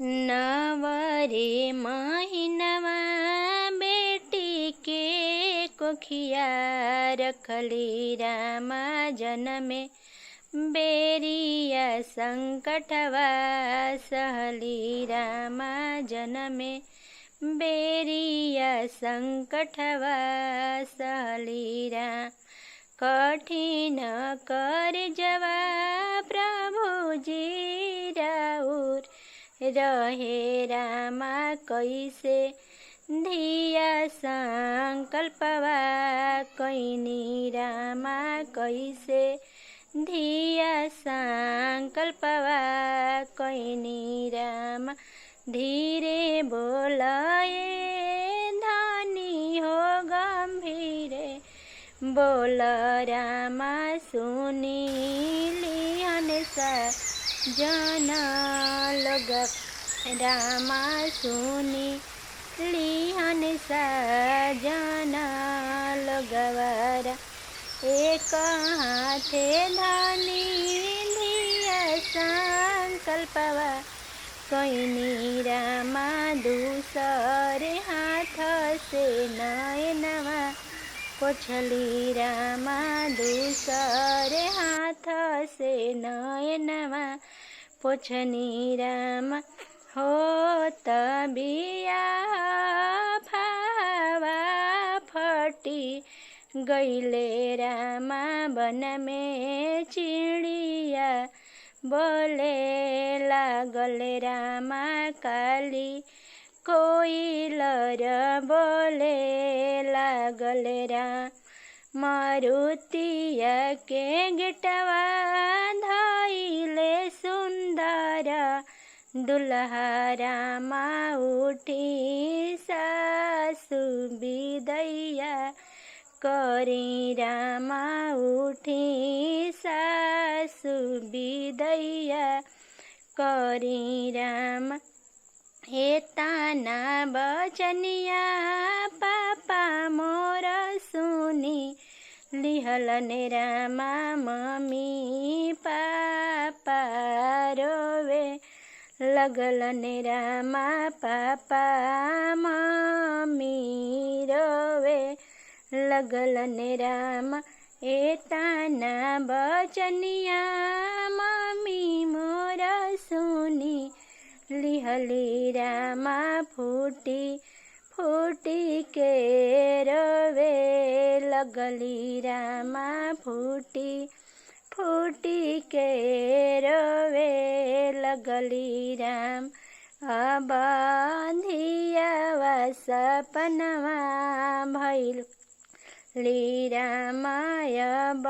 नवरे महीनवा बेटी के कोखिया रखली रामा जनमे बेरिया संकटवा सहली रामा जनमे बेरिया संकटवा सहली राम कठिन कर जवा प्रभु जी राउर रहे रामा कैसे धिया संकल्पवा कैनी रामा कैसे धिया संकल्पवा कैनी रामा धीरे बोलाए धनी हो गंभीरे बोल रामा सुनी लिहन सा जन लोग रामा सुनी लिहन सा जन लोगवारा एक हाथे धनी धिया संकल्पवा कैनी रामा दूसरे हाथ से नयनवा पोछली रामा दूसरे हाथ से नयनवा पोछनी रामा हो तबिया फावा फटी गईले रामा बन में चिड़िया बोले लागले रामा काली कोइलर बोले लागले राम मारुतिया के गिटवा धइले सुंदर दुल्हा रामा उठी सासु बिदैया करी रामा उठी सासु बिदैया करी रामा हे ताना बचनिया पापा मोर सुनी लिहलन रामा मम्मी पापा रोवे लगलन रामा पापा मम्मी रोवे लगलन रामा ए ताना बचनिया मम्मी मोर सुनी लिहली रामा फूटी फूटी के रोवे लगली रामा फूटी फूटी के रोवे लगली राम अब धियावा सपनवा भइल ली रामा अब